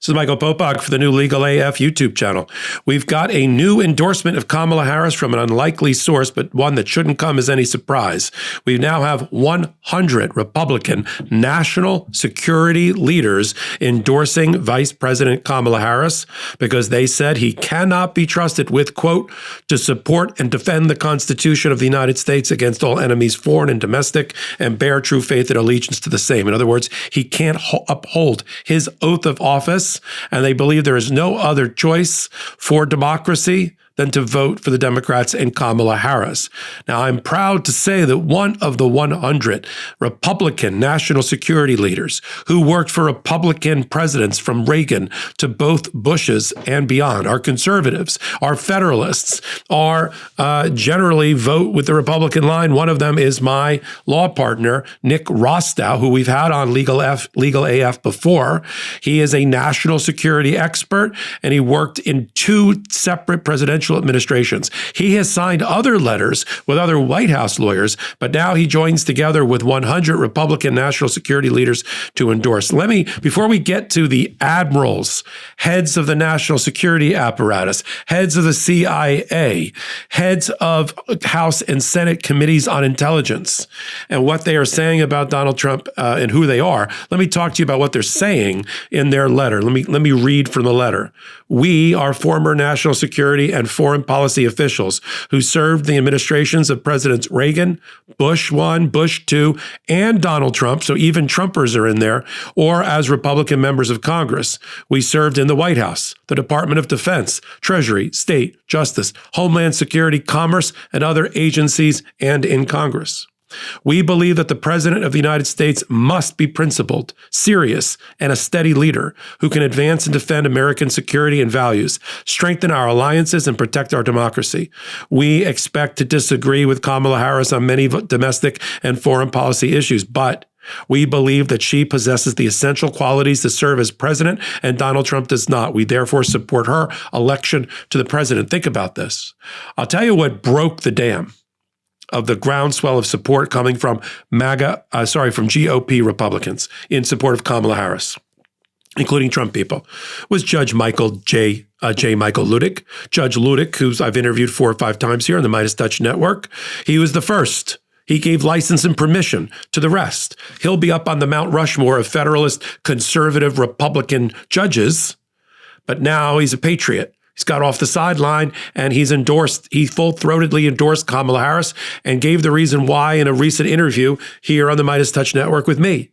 This is Michael Popok for the new LegalAF YouTube channel. We've got a new endorsement of Kamala Harris from an unlikely source, but one that shouldn't come as any surprise. We now have 100 Republican national security leaders endorsing Vice President Kamala Harris because they said he cannot be trusted with, quote, to support and defend the Constitution of the United States against all enemies, foreign and domestic, and bear true faith and allegiance to the same. In other words, he can't uphold his oath of office, and they believe there is no other choice for democracy than to vote for the Democrats and Kamala Harris. Now, I'm proud to say that one of the 100 Republican national security leaders who worked for Republican presidents from Reagan to both Bushes and beyond are conservatives, are federalists, are generally vote with the Republican line. One of them is my law partner, Nick Rostow, who we've had on LegalAF before. He is a national security expert, and he worked in 2 separate presidential administrations. He has signed other letters with other White House lawyers, but now he joins together with 100 Republican national security leaders to endorse. Before we get to the admirals, heads of the national security apparatus, heads of the CIA, heads of House and Senate committees on intelligence, and what they are saying about Donald Trump and who they are, let me talk to you about what they're saying in their letter. Let me read from the letter. We are former national security and foreign policy officials who served the administrations of Presidents Reagan, Bush 1, Bush 2, and Donald Trump, so even Trumpers are in there, or as Republican members of Congress. We served in the White House, the Department of Defense, Treasury, State, Justice, Homeland Security, Commerce, and other agencies, and in Congress. We believe that the President of the United States must be principled, serious, and a steady leader who can advance and defend American security and values, strengthen our alliances, and protect our democracy. We expect to disagree with Kamala Harris on many domestic and foreign policy issues, but we believe that she possesses the essential qualities to serve as president, and Donald Trump does not. We therefore support her election to the president. Think about this. I'll tell you what broke the dam of the groundswell of support coming from from GOP Republicans in support of Kamala Harris, including Trump people, was Judge Michael J. Michael Ludick. Judge Ludick, who I've interviewed 4 or 5 times here on the Midas Touch Network, he was the first. He gave license and permission to the rest. He'll be up on the Mount Rushmore of Federalist, conservative, Republican judges, but now he's a patriot. He's got off the sideline and he full-throatedly endorsed Kamala Harris and gave the reason why in a recent interview here on the Midas Touch Network with me.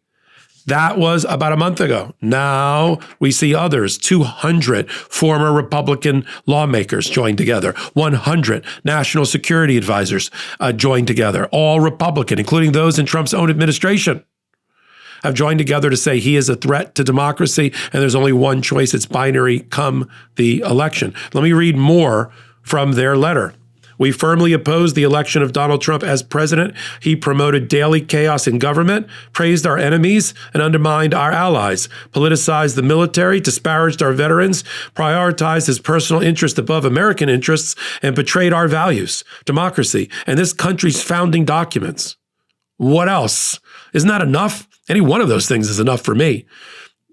That was about a month ago. Now we see others, 200 former Republican lawmakers joined together, 100 national security advisors joined together, all Republican, including those in Trump's own administration, have joined together to say he is a threat to democracy and there's only one choice. It's binary come the election. Let me read more from their letter. We firmly oppose the election of Donald Trump as president. He promoted daily chaos in government, praised our enemies, and undermined our allies, politicized the military, disparaged our veterans, prioritized his personal interest above American interests, and betrayed our values, democracy, and this country's founding documents. What else? Isn't that enough? Any one of those things is enough for me.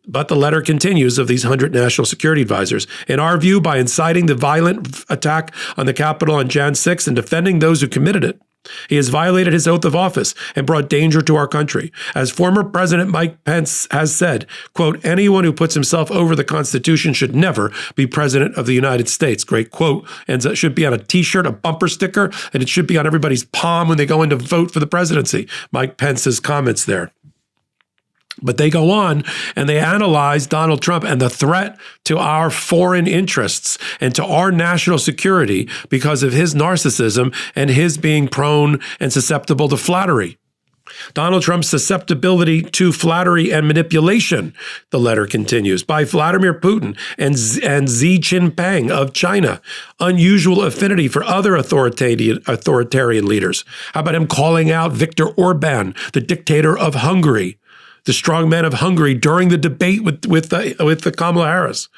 But the letter continues of these 100 national security advisors. In our view, by inciting the violent attack on the Capitol on Jan 6 and defending those who committed it, he has violated his oath of office and brought danger to our country. As former President Mike Pence has said, quote, anyone who puts himself over the Constitution should never be president of the United States. Great quote. And it should be on a t-shirt, a bumper sticker, and it should be on everybody's palm when they go in to vote for the presidency. Mike Pence's comments there. But they go on and they analyze Donald Trump and the threat to our foreign interests and to our national security because of his narcissism and his being prone and susceptible to flattery. Donald Trump's susceptibility to flattery and manipulation, the letter continues, by Vladimir Putin and Xi Jinping of China. Unusual affinity for other authoritarian leaders. How about him calling out Viktor Orban, the dictator of Hungary? the strongmen of Hungary during the debate with the Kamala Harris.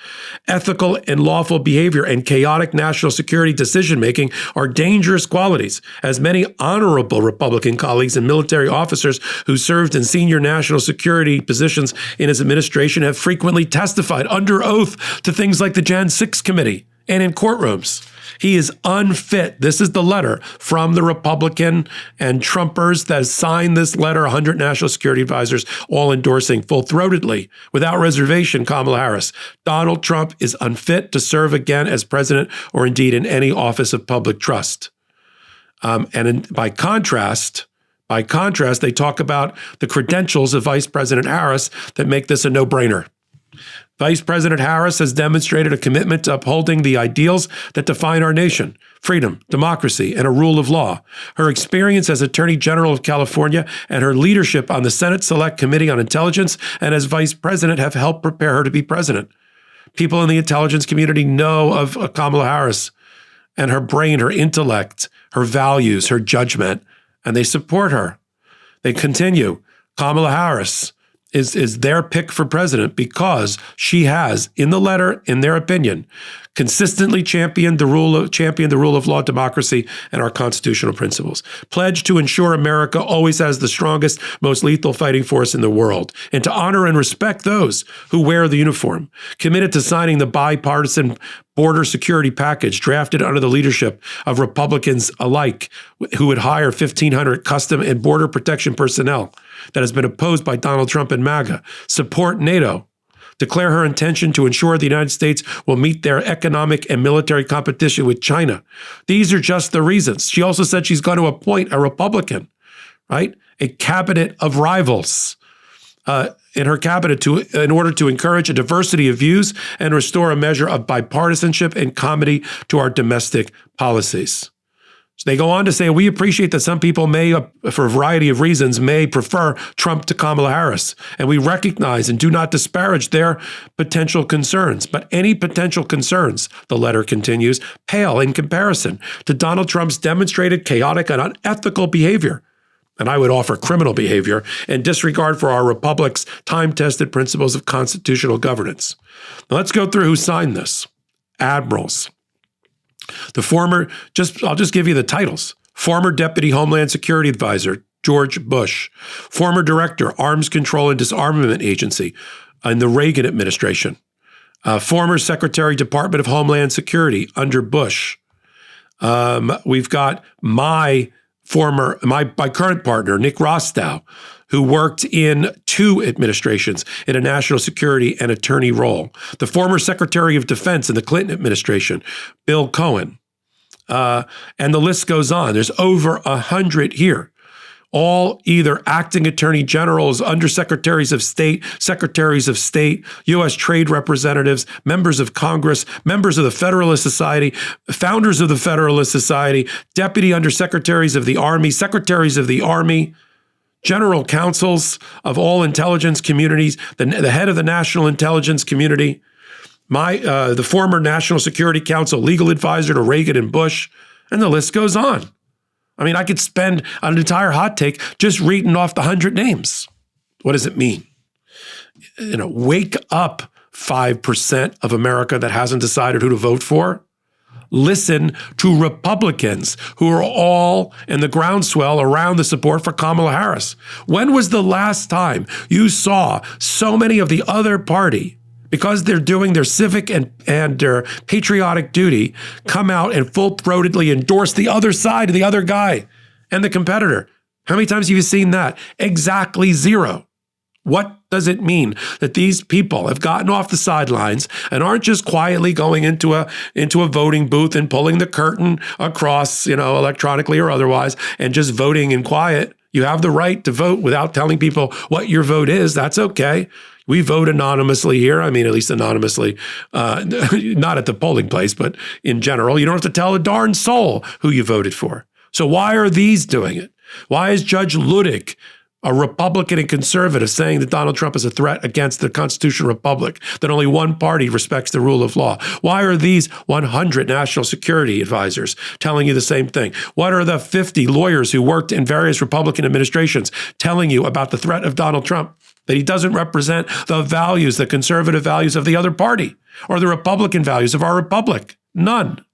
Ethical and lawful behavior and chaotic national security decision-making are dangerous qualities, as many honorable Republican colleagues and military officers who served in senior national security positions in his administration have frequently testified under oath to things like the Jan 6 committee and in courtrooms. He is unfit. This is the letter from the Republican and Trumpers that signed this letter, 100 national security advisors, all endorsing full-throatedly, without reservation, Kamala Harris. Donald Trump is unfit to serve again as president or indeed in any office of public trust. By contrast, they talk about the credentials of Vice President Harris that make this a no-brainer. Vice President Harris has demonstrated a commitment to upholding the ideals that define our nation: freedom, democracy, and a rule of law. Her experience as Attorney General of California and her leadership on the Senate Select Committee on Intelligence and as Vice President have helped prepare her to be president. People in the intelligence community know of Kamala Harris and her brain, her intellect, her values, her judgment, and they support her. They continue. Kamala Harris is their pick for president because she has, in the letter, in their opinion, consistently championed the rule of law, democracy, and our constitutional principles. Pledged to ensure America always has the strongest, most lethal fighting force in the world, and to honor and respect those who wear the uniform. Committed to signing the bipartisan border security package drafted under the leadership of Republicans alike, who would hire 1,500 custom and border protection personnel that has been opposed by Donald Trump and MAGA. Support NATO. Declare her intention to ensure the United States will meet their economic and military competition with China. These are just the reasons. She also said she's going to appoint a Republican, right? A cabinet of rivals in her cabinet in order to encourage a diversity of views and restore a measure of bipartisanship and comity to our domestic policies. So they go on to say, we appreciate that some people may, for a variety of reasons, may prefer Trump to Kamala Harris, and we recognize and do not disparage their potential concerns. But any potential concerns, the letter continues, pale in comparison to Donald Trump's demonstrated chaotic and unethical behavior, and I would offer criminal behavior, and disregard for our republic's time-tested principles of constitutional governance. Now let's go through who signed this. Admirals. The former, I'll just give you the titles. Former Deputy Homeland Security Advisor, George Bush. Former Director, Arms Control and Disarmament Agency in the Reagan administration. Former Secretary, Department of Homeland Security under Bush. We've got my current partner, Nick Rostow, who worked in 2 administrations in a national security and attorney role. The former Secretary of Defense in the Clinton administration, Bill Cohen. And the list goes on. There's over 100 here, all either acting attorney generals, undersecretaries of state, secretaries of state, U.S. trade representatives, members of Congress, members of the Federalist Society, founders of the Federalist Society, deputy undersecretaries of the Army, secretaries of the Army, general counsels of all intelligence communities, the head of the national intelligence community, the former National Security Council legal advisor to Reagan and Bush, and the list goes on. I mean, I could spend an entire hot take just reading off the 100 names. What does it mean? Wake up, 5% of America that hasn't decided who to vote for. Listen to Republicans who are all in the groundswell around the support for Kamala Harris. When was the last time you saw so many of the other party, because they're doing their civic and their patriotic duty, come out and full-throatedly endorse the other side, the other guy, and the competitor? How many times have you seen that? Exactly 0. What does it mean that these people have gotten off the sidelines and aren't just quietly going into a voting booth and pulling the curtain across, electronically or otherwise, and just voting in quiet? You have the right to vote without telling people what your vote is. That's okay. We vote anonymously here. I mean, at least anonymously, not at the polling place, but in general. You don't have to tell a darn soul who you voted for. So why are these doing it? Why is Judge Ludick, a Republican and conservative, saying that Donald Trump is a threat against the constitutional republic, that only one party respects the rule of law? Why are these 100 national security advisors telling you the same thing? What are the 50 lawyers who worked in various Republican administrations telling you about the threat of Donald Trump? that he doesn't represent the values, the conservative values of the other party or the Republican values of our republic. None.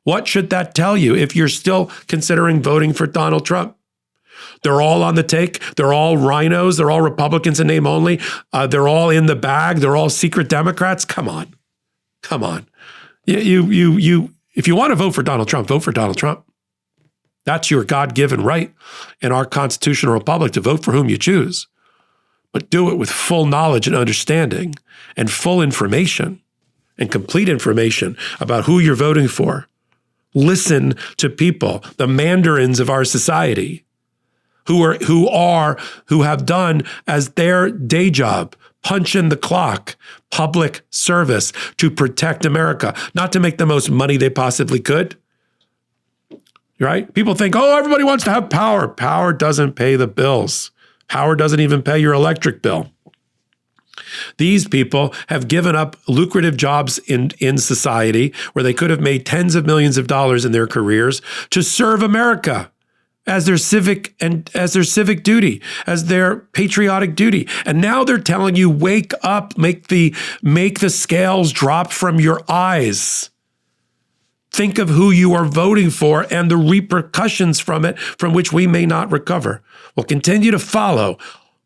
What should that tell you if you're still considering voting for Donald Trump? They're all on the take. They're all rhinos. They're all Republicans in name only. They're all in the bag. They're all secret Democrats. Come on. Come on. If you want to vote for Donald Trump, vote for Donald Trump. That's your God-given right in our constitutional republic to vote for whom you choose. But do it with full knowledge and understanding and full information and complete information about who you're voting for. Listen to people, the mandarins of our society, who have done as their day job, punch in the clock, public service to protect America, not to make the most money they possibly could. Right? People think, oh, everybody wants to have power. Power doesn't pay the bills. Power doesn't even pay your electric bill. These people have given up lucrative jobs in society where they could have made tens of millions of dollars in their careers to serve America as their civic duty, as their patriotic duty. And now they're telling you, wake up, make the scales drop from your eyes. Think of who you are voting for and the repercussions from it, from which we may not recover. We'll continue to follow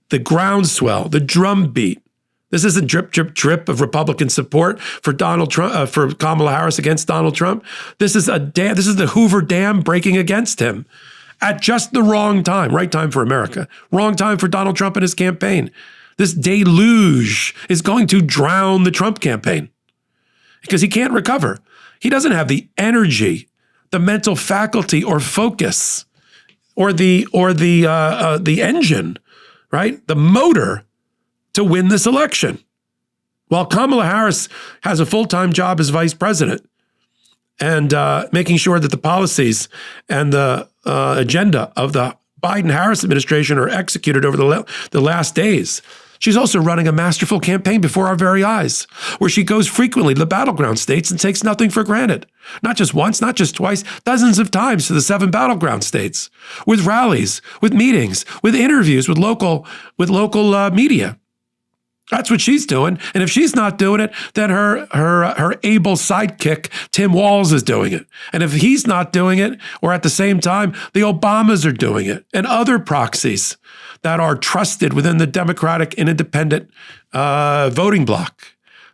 the groundswell, the drumbeat. This isn't drip, drip, drip of Republican support for Donald Trump, for Kamala Harris against Donald Trump. This is the Hoover Dam breaking against him at just the wrong time. Right time for America. Wrong time for Donald Trump and his campaign. This deluge is going to drown the Trump campaign because he can't recover. He doesn't have the energy, the mental faculty or focus, or the engine, right? The motor to win this election. While Kamala Harris has a full-time job as vice president and making sure that the policies and the agenda of the Biden-Harris administration are executed over the last days, she's also running a masterful campaign before our very eyes, where she goes frequently to the battleground states and takes nothing for granted. Not just once, not just twice, dozens of times to the 7 battleground states, with rallies, with meetings, with interviews, with local media. That's what she's doing. And if she's not doing it, then her able sidekick, Tim Walz, is doing it. And if he's not doing it, or at the same time, the Obamas are doing it, and other proxies that are trusted within the Democratic and Independent voting bloc.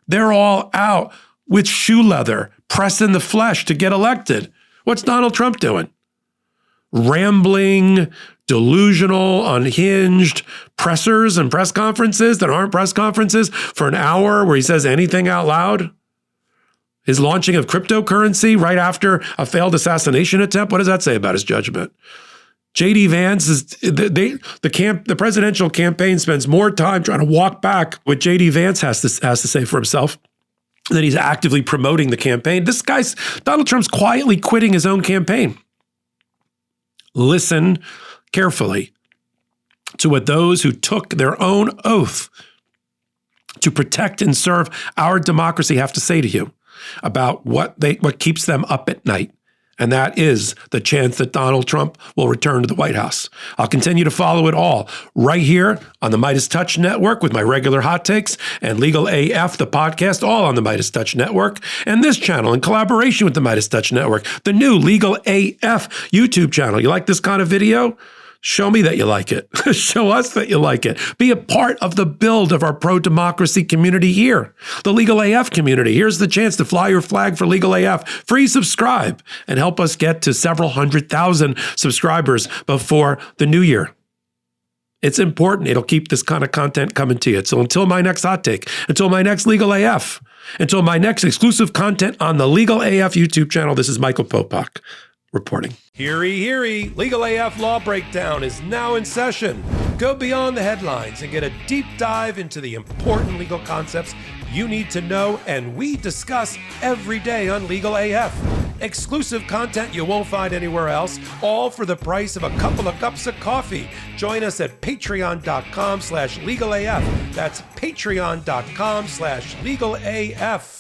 They're all out with shoe leather, pressing the flesh to get elected. What's Donald Trump doing? Rambling, delusional, unhinged pressers and press conferences that aren't press conferences for an hour where he says anything out loud. His launching of cryptocurrency right after a failed assassination attempt. What does that say about his judgment? J.D. Vance is the presidential campaign spends more time trying to walk back what J.D. Vance has to say for himself than he's actively promoting the campaign. Donald Trump's quietly quitting his own campaign. Listen carefully to what those who took their own oath to protect and serve our democracy have to say to you about what keeps them up at night. And that is the chance that Donald Trump will return to the White House. I'll continue to follow it all right here on the Midas Touch Network with my regular hot takes and LegalAF, the podcast, all on the Midas Touch Network, and this channel in collaboration with the Midas Touch Network, the new LegalAF YouTube channel. You like this kind of video? Show me that you like it. Show us that you like it. Be a part of the build of our pro-democracy community here, the LegalAF community. Here's the chance to fly your flag for LegalAF. Free subscribe and help us get to several 100,000 subscribers before the new year. It's important. It'll keep this kind of content coming to you. So until my next hot take, until my next LegalAF, until my next exclusive content on the LegalAF YouTube channel, this is Michael Popok reporting. Heary, LegalAF Law Breakdown is now in session. Go beyond the headlines and get a deep dive into the important legal concepts you need to know and we discuss every day on LegalAF. Exclusive content you won't find anywhere else, all for the price of a couple of cups of coffee. Join us at patreon.com/LegalAF. That's patreon.com/LegalAF.